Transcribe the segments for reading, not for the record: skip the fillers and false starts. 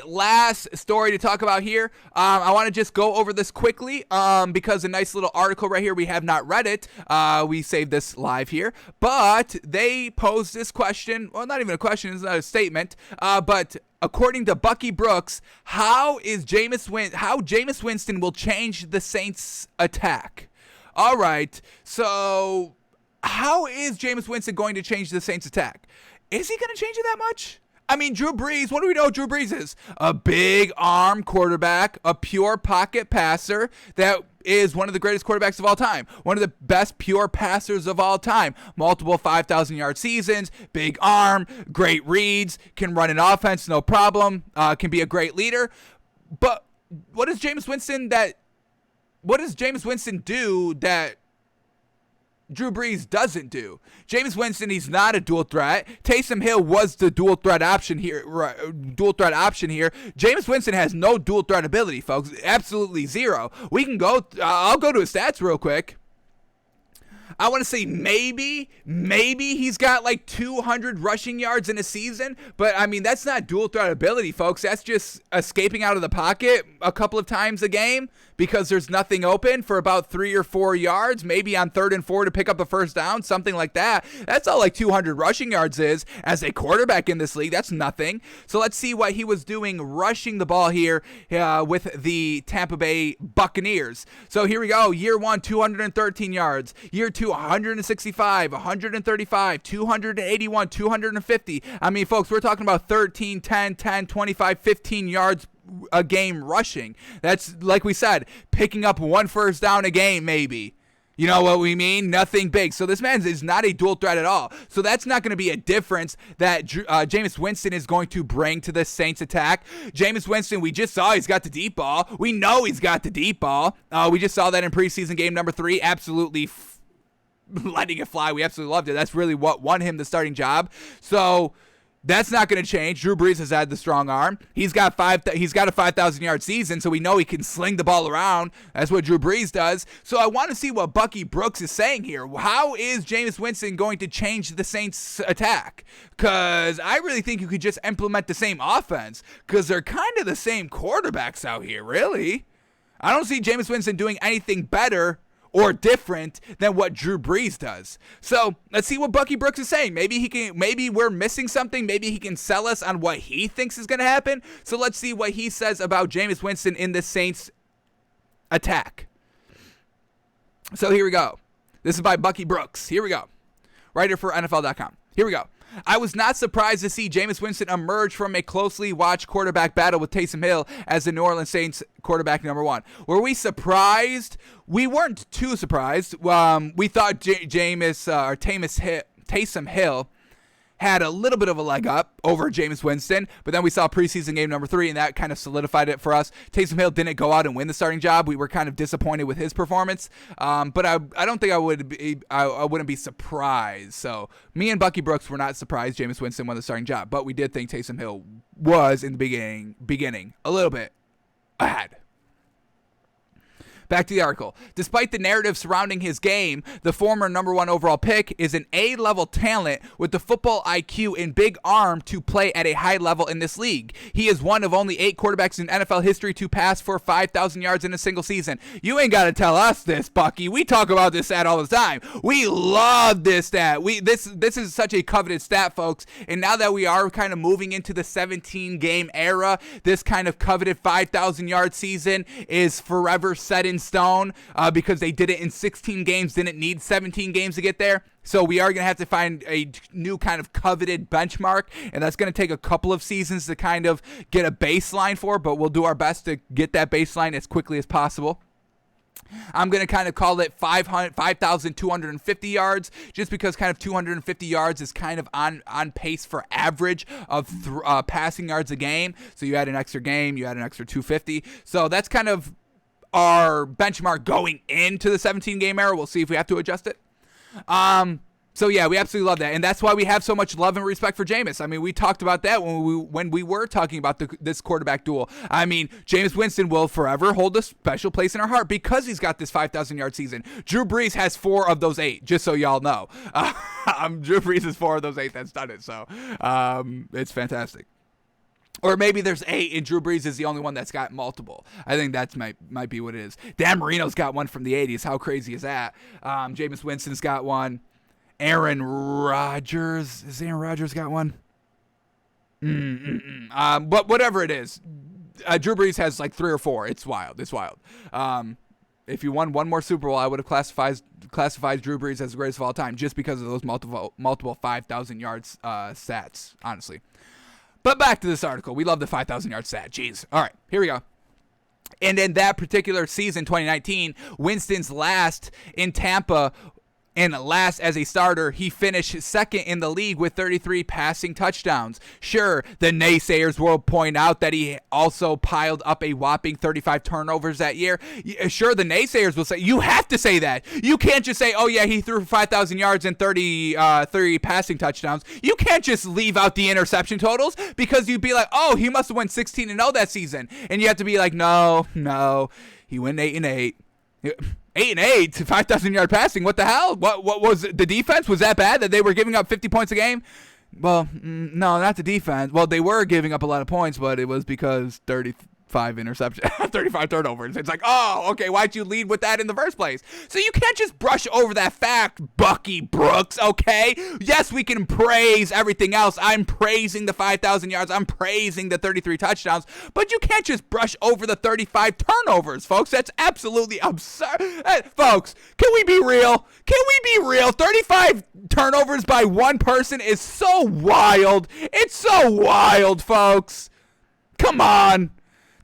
Last story to talk about here. I want to just go over this quickly because a nice little article right here. We have not read it. We saved this live here, but they posed this question. Well, not even a question. It's not a statement. But according to Bucky Brooks, how Jameis Winston will change the Saints' attack? All right. So how is Jameis Winston going to change the Saints' attack? Is he going to change it that much? I mean, Drew Brees, what do we know Drew Brees is? A big arm quarterback, a pure pocket passer that is one of the greatest quarterbacks of all time. One of the best pure passers of all time. Multiple 5,000-yard seasons, big arm, great reads, can run an offense, no problem, can be a great leader. But what does Jameis Winston do that Drew Brees doesn't do? Jameis Winston, he's not a dual threat. Taysom Hill was the dual threat option here. Jameis Winston has no dual threat ability, folks. Absolutely zero. We can go. I'll go to his stats real quick. I want to say maybe he's got like 200 rushing yards in a season, but I mean, that's not dual threat ability, folks. That's just escaping out of the pocket a couple of times a game because there's nothing open for about 3 or 4 yards, maybe on 3rd and 4 to pick up a first down, something like that. That's all like 200 rushing yards is. As a quarterback in this league, that's nothing. So let's see what he was doing rushing the ball here with the Tampa Bay Buccaneers. So here we go. Year 1, 213 yards. Year 2, 165, 135, 281, 250. I mean, folks, we're talking about 13, 10, 10, 25, 15 yards a game rushing. That's, like we said, picking up 1 first down a game, maybe. You know what we mean? Nothing big. So this man is not a dual threat at all. So that's not going to be a difference that Jameis Winston is going to bring to the Saints attack. Jameis Winston, we just saw he's got the deep ball. We know he's got the deep ball. We just saw that in preseason game number 3. Absolutely letting it fly. We absolutely loved it. That's really what won him the starting job. So that's not going to change. Drew Brees has had the strong arm. He's got a 5,000-yard season, so we know he can sling the ball around. That's what Drew Brees does. So I want to see what Bucky Brooks is saying here. How is Jameis Winston going to change the Saints' attack? Because I really think you could just implement the same offense because they're kind of the same quarterbacks out here, really. I don't see Jameis Winston doing anything better or different than what Drew Brees does. So let's see what Bucky Brooks is saying. Maybe we're missing something. Maybe he can sell us on what he thinks is going to happen. So let's see what he says about Jameis Winston in the Saints attack. So here we go. This is by Bucky Brooks. Here we go. Writer for NFL.com. Here we go. I was not surprised to see Jameis Winston emerge from a closely watched quarterback battle with Taysom Hill as the New Orleans Saints quarterback number 1. Were we surprised? We weren't too surprised. We thought Taysom Hill had a little bit of a leg up over Jameis Winston, but then we saw preseason game number 3, and that kind of solidified it for us. Taysom Hill didn't go out and win the starting job. We were kind of disappointed with his performance, but I don't think I wouldn't be surprised. So me and Bucky Brooks were not surprised Jameis Winston won the starting job, but we did think Taysom Hill was in the beginning a little bit ahead. Back to the article. Despite the narrative surrounding his game, the former number 1 overall pick is an A-level talent with the football IQ and big arm to play at a high level in this league. He is one of only 8 quarterbacks in NFL history to pass for 5,000 yards in a single season. You ain't got to tell us this, Bucky. We talk about this stat all the time. We love this stat. This is such a coveted stat, folks. And now that we are kind of moving into the 17-game era, this kind of coveted 5,000-yard season is forever set in stone because they did it in 16 games, didn't need 17 games to get there. So we are going to have to find a new kind of coveted benchmark, and that's going to take a couple of seasons to kind of get a baseline for, but we'll do our best to get that baseline as quickly as possible. I'm going to kind of call it 5,250 yards just because kind of 250 yards is kind of on pace for average of passing yards a game. So you add an extra game, you add an extra 250. So that's kind of our benchmark going into the 17-game era. We'll see if we have to adjust it. So yeah, we absolutely love that, and that's why we have so much love and respect for Jameis. I mean, we talked about that when we were talking about this quarterback duel. I mean, Jameis Winston will forever hold a special place in our heart because he's got this 5,000-yard season. Drew Brees has 4 of those 8, just so y'all know. Drew Brees is 4 of those 8 that's done it, so it's fantastic. Or maybe there's 8 and Drew Brees is the only one that's got multiple. I think that might be what it is. Dan Marino's got one from the 80s. How crazy is that? Jameis Winston's got one. Aaron Rodgers. Has Aaron Rodgers got one? But whatever it is, Drew Brees has like 3 or 4. It's wild. If you won one more Super Bowl, I would have classified Drew Brees as the greatest of all time just because of those multiple 5,000 yards stats, honestly. But back to this article. We love the 5,000 yard stat. Jeez. All right, here we go. And in that particular season, 2019, Winston's last in Tampa and last as a starter, he finished second in the league with 33 passing touchdowns. Sure, the naysayers will point out that he also piled up a whopping 35 turnovers that year. Sure, the naysayers will say, you have to say that. You can't just say, oh yeah, he threw 5,000 yards and 30 passing touchdowns. You can't just leave out the interception totals because you'd be like, oh, he must have went 16-0 that season. And you have to be like, no, he went 8-8. 8-8 to 5,000 yard passing. What the hell? What was the defense? Was that bad that they were giving up 50 points a game? Well, no, not the defense. Well, they were giving up a lot of points, but it was because 35 interceptions, 35 turnovers. It's like, oh, okay, why'd you lead with that in the first place? So you can't just brush over that fact, Bucky Brooks, okay? Yes, we can praise everything else. I'm praising the 5,000 yards. I'm praising the 33 touchdowns, but you can't just brush over the 35 turnovers, folks. That's absolutely absurd. Folks, can we be real? 35 turnovers by one person is so wild. It's so wild, folks. Come on.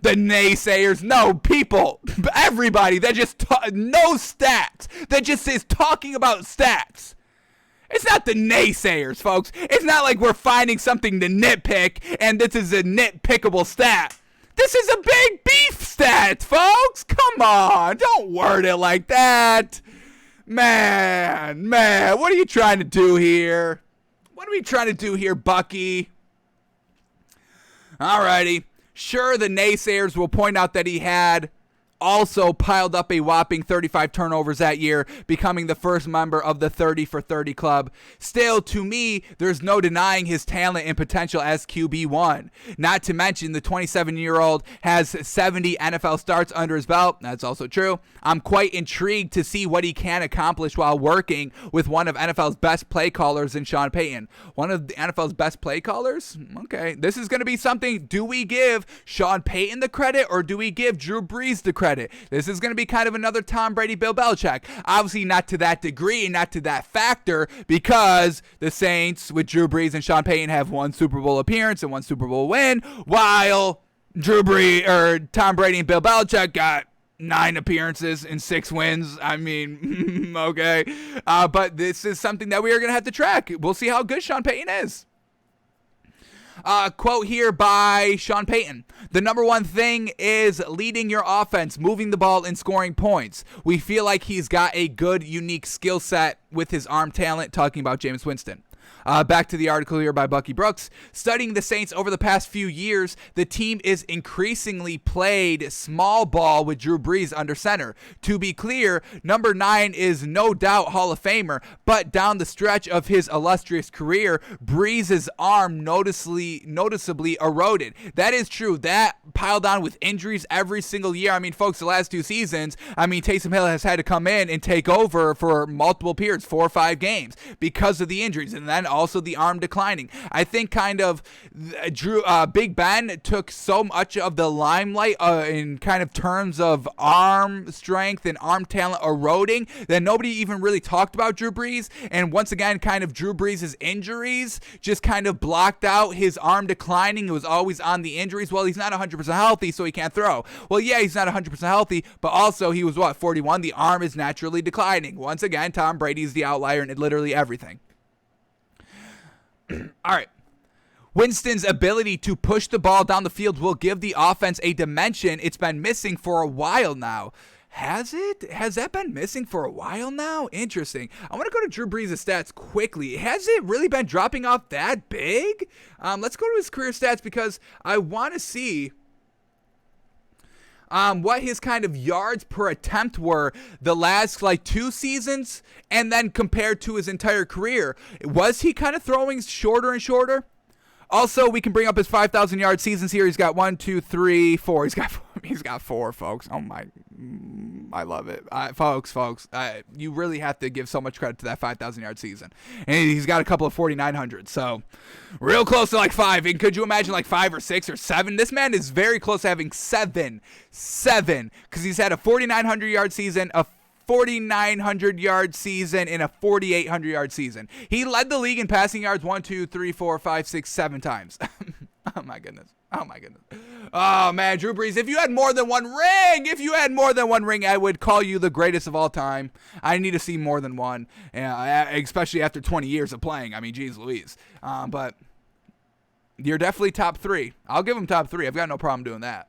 The naysayers, no, people, everybody that just no stats, that just is talking about stats. It's not the naysayers, folks. It's not like we're finding something to nitpick and this is a nitpickable stat. This is a big beef stat, folks. Come on, don't word it like that. Man, what are you trying to do here? What are we trying to do here, Bucky? Alrighty. Sure, the naysayers will point out that he had also piled up a whopping 35 turnovers that year, becoming the first member of the 30 for 30 club. Still, to me, there's no denying his talent and potential as QB1. Not to mention, the 27-year-old has 70 NFL starts under his belt. That's also true. I'm quite intrigued to see what he can accomplish while working with one of NFL's best play callers in Sean Payton. One of the NFL's best play callers? Okay, this is going to be something. Do we give Sean Payton the credit or do we give Drew Brees the credit? This is going to be kind of another Tom Brady, Bill Belichick. Obviously not to that degree, not to that factor, because the Saints with Drew Brees and Sean Payton have one Super Bowl appearance and one Super Bowl win, while Tom Brady and Bill Belichick got 9 appearances and 6 wins. I mean, okay. But this is something that we are going to have to track. We'll see how good Sean Payton is. Quote here by Sean Payton. The number one thing is leading your offense, moving the ball, and scoring points. We feel like he's got a good, unique skill set with his arm talent, talking about Jameis Winston. Back to the article here by Bucky Brooks. Studying the Saints over the past few years, the team is increasingly played small ball with Drew Brees under center. To be clear, number 9 is no doubt Hall of Famer, but down the stretch of his illustrious career, Brees' arm noticeably eroded. That is true. That piled on with injuries every single year. I mean, folks, the last 2 seasons, Taysom Hill has had to come in and take over for multiple periods, 4 or 5 games, because of the injuries. And then also the arm declining. I think kind of Big Ben took so much of the limelight in kind of terms of arm strength and arm talent eroding that nobody even really talked about Drew Brees. And once again, kind of Drew Brees' injuries just kind of blocked out his arm declining. It was always on the injuries. Well, he's not 100% healthy, so he can't throw. Well, yeah, he's not 100% healthy, but also he was 41? The arm is naturally declining. Once again, Tom Brady's the outlier in literally everything. All right. Winston's ability to push the ball down the field will give the offense a dimension it's been missing for a while now. Has it? Has that been missing for a while now? Interesting. I want to go to Drew Brees' stats quickly. Has it really been dropping off that big? Let's go to his career stats because I want to see what his kind of yards per attempt were the last 2 seasons and then compared to his entire career. Was he kind of throwing shorter and shorter? Also, we can bring up his 5,000-yard seasons here. He's got 1, 2, 3, 4. He's got 4, folks. Oh my, I love it, folks. You really have to give so much credit to that 5,000-yard season, and he's got a couple of 4,900. So, real close to like 5. And could you imagine like 5 or 6 or 7? This man is very close to having 7, because he's had a 4,900-yard season, a 4,900-yard season, and a 4,800-yard season. He led the league in passing yards 1, 2, 3, 4, 5, 6, 7 times. Oh my goodness. Oh man, Drew Brees, if you had more than one ring, I would call you the greatest of all time. I need to see more than one, especially after 20 years of playing. I mean, geez Louise. But you're definitely top 3. I'll give him top 3. I've got no problem doing that.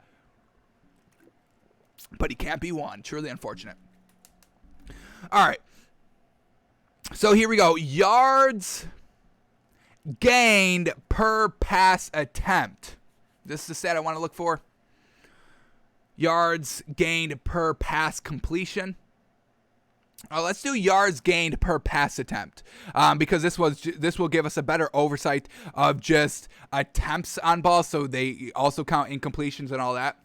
But he can't be 1. Truly unfortunate. All right. So here we go. Yards gained per pass attempt. This is the stat I want to look for. Yards gained per pass completion. Let's do yards gained per pass attempt, because this will give us a better oversight of just attempts on balls, so they also count incompletions and all that.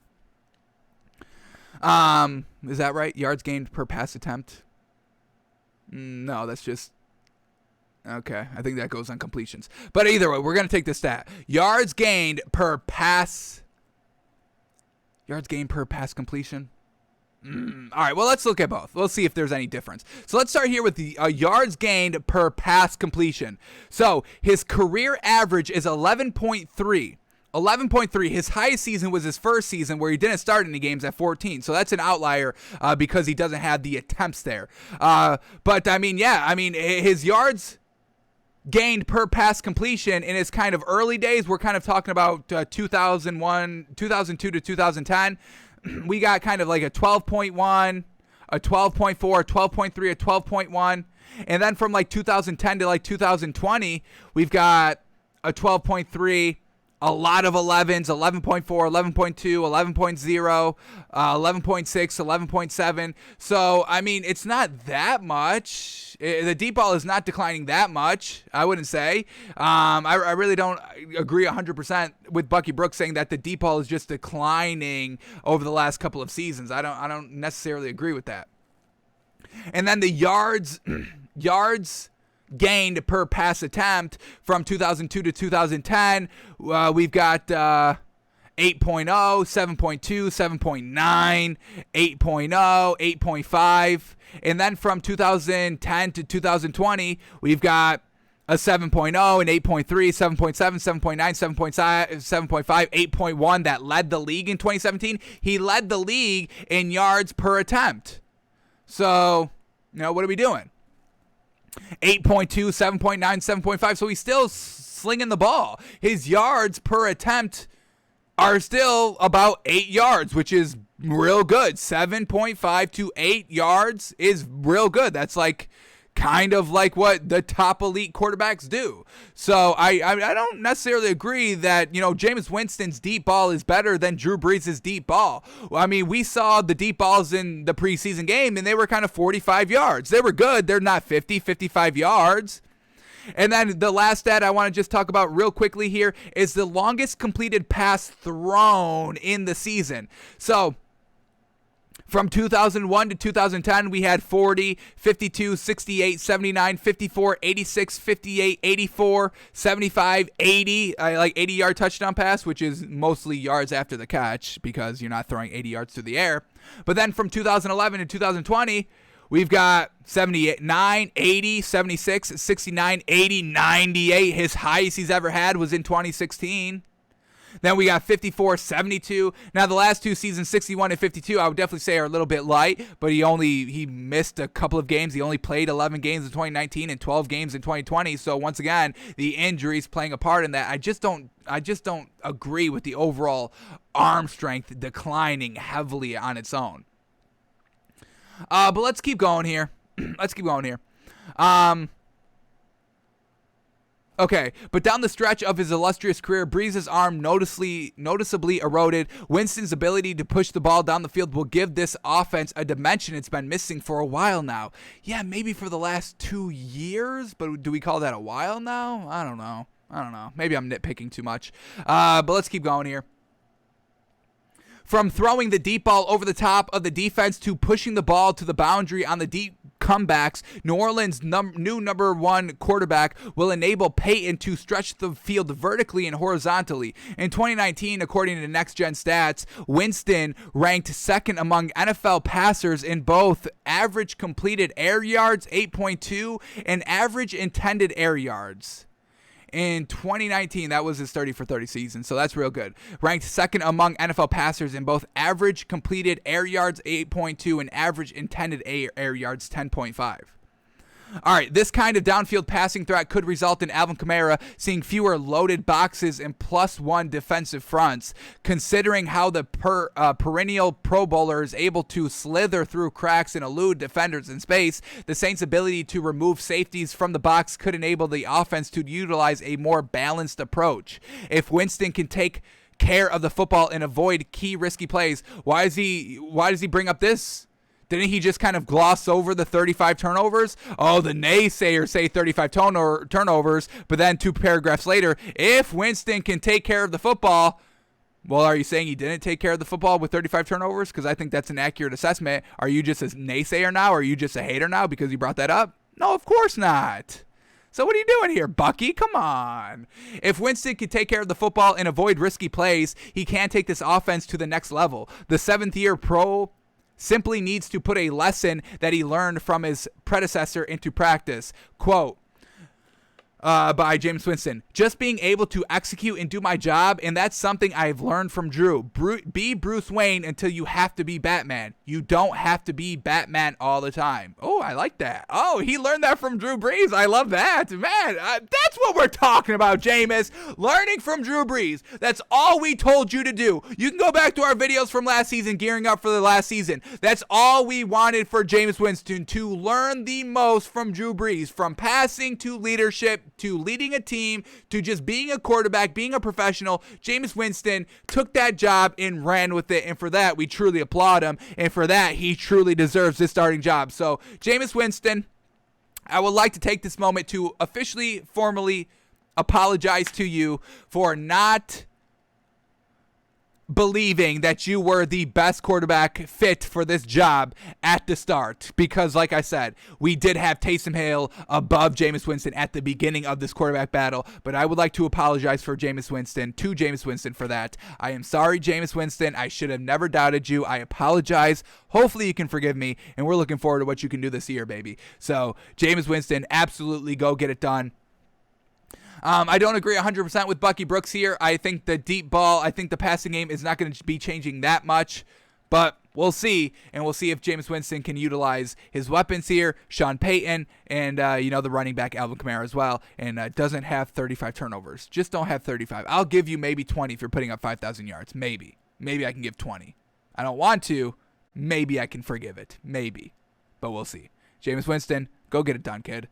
Is that right? Yards gained per pass attempt? No, that's just... Okay, I think that goes on completions. But either way, we're going to take this stat. Yards gained per pass completion. All right, well, let's look at both. Let's see if there's any difference. So let's start here with the yards gained per pass completion. So his career average is 11.3. 11.3. His highest season was his first season where he didn't start any games at 14. So that's an outlier because he doesn't have the attempts there. But I mean, yeah, I mean, his yards gained per pass completion in his kind of early days, we're kind of talking about 2002 to 2010. We got kind of like a 12.1, a 12.4, a 12.3, a 12.1. And then from like 2010 to like 2020, we've got a 12.3, a lot of 11s, 11.4, 11.2, 11.0, 11.6, 11.7. So, I mean, it's not that much. The deep ball is not declining that much, I wouldn't say. I really don't agree 100% with Bucky Brooks saying that the deep ball is just declining over the last couple of seasons. I don't necessarily agree with that. And then the yards gained per pass attempt from 2002 to 2010, we've got 8.0, 7.2, 7.9, 8.0, 8.5, and then from 2010 to 2020, we've got a 7.0, an 8.3, 7.7, 7.9, 7.5, 8.1 that led the league in 2017. He led the league in yards per attempt. So, what are we doing? 8.2, 7.9, 7.5. So he's still slinging the ball. His yards per attempt are still about 8 yards, which is real good. 7.5 to 8 yards is real good. That's like kind of like what the top elite quarterbacks do. So I don't necessarily agree that, Jameis Winston's deep ball is better than Drew Brees' deep ball. I mean, we saw the deep balls in the preseason game, and they were kind of 45 yards. They were good. They're not 50, 55 yards. And then the last stat I want to just talk about real quickly here is the longest completed pass thrown in the season. So from 2001 to 2010, we had 40, 52, 68, 79, 54, 86, 58, 84, 75, 80, like 80-yard touchdown pass, which is mostly yards after the catch because you're not throwing 80 yards through the air. But then from 2011 to 2020, we've got 79, 80, 76, 69, 80, 98. His highest he's ever had was in 2016. Then we got 54, 72. Now, the last two seasons, 61 and 52, I would definitely say are a little bit light, but he missed a couple of games. He only played 11 games in 2019 and 12 games in 2020. So, once again, the injuries playing a part in that. I just don't agree with the overall arm strength declining heavily on its own. But let's keep going here. Okay, but down the stretch of his illustrious career, Brees' arm noticeably eroded. Winston's ability to push the ball down the field will give this offense a dimension it's been missing for a while now. Yeah, maybe for the last 2 years, but do we call that a while now? I don't know. I don't know. Maybe I'm nitpicking too much. But let's keep going here. From throwing the deep ball over the top of the defense to pushing the ball to the boundary on the deep comebacks, New Orleans' new number one quarterback will enable Peyton to stretch the field vertically and horizontally. In 2019, according to Next Gen Stats, Winston ranked second among NFL passers in both average completed air yards, 8.2, and average intended air yards. In 2019, that was his 30 for 30 season, so that's real good. Ranked second among NFL passers in both average completed air yards, 8.2, and average intended air yards, 10.5. All right, this kind of downfield passing threat could result in Alvin Kamara seeing fewer loaded boxes and +1 defensive fronts. Considering how the perennial Pro Bowler is able to slither through cracks and elude defenders in space, the Saints' ability to remove safeties from the box could enable the offense to utilize a more balanced approach. If Winston can take care of the football and avoid key risky plays, why does he bring up this? Didn't he just kind of gloss over the 35 turnovers? Oh, the naysayers say 35 turnovers, but then 2 paragraphs later, if Winston can take care of the football, well, are you saying he didn't take care of the football with 35 turnovers? Because I think that's an accurate assessment. Are you just a naysayer now? Or are you just a hater now because you brought that up? No, of course not. So what are you doing here, Bucky? Come on. If Winston can take care of the football and avoid risky plays, he can take this offense to the next level. The 7th-year pro simply needs to put a lesson that he learned from his predecessor into practice. Quote, by James Winston, just being able to execute and do my job, and that's something I've learned from Drew. Be Bruce Wayne until you have to be Batman. You don't have to be Batman all the time. Oh, I like that. Oh, he learned that from Drew Brees. I love that. Man, that's what we're talking about, Jameis. Learning from Drew Brees. That's all we told you to do. You can go back to our videos from last season, gearing up for the last season. That's all we wanted for Jameis Winston, to learn the most from Drew Brees, from passing to leadership, to leading a team, to just being a quarterback, being a professional. Jameis Winston took that job and ran with it, and for that, we truly applaud him, and for that, he truly deserves this starting job. So, Jameis Winston, I would like to take this moment to officially, formally apologize to you for not believing that you were the best quarterback fit for this job at the start, because like I said, we did have Taysom Hill above Jameis Winston at the beginning of this quarterback battle, but I would like to apologize to Jameis Winston for that. I am sorry, Jameis Winston. I should have never doubted you. I apologize. Hopefully you can forgive me, and we're looking forward to what you can do this year, baby. So Jameis Winston, absolutely go get it done. I don't agree 100% with Bucky Brooks here. I think the deep ball, I think the passing game is not going to be changing that much, but we'll see, and we'll see if Jameis Winston can utilize his weapons here, Sean Payton, and the running back Alvin Kamara as well, and doesn't have 35 turnovers. Just don't have 35. I'll give you maybe 20 if you're putting up 5,000 yards. Maybe I can give 20. I don't want to. Maybe I can forgive it. Maybe, but we'll see. Jameis Winston, go get it done, kid.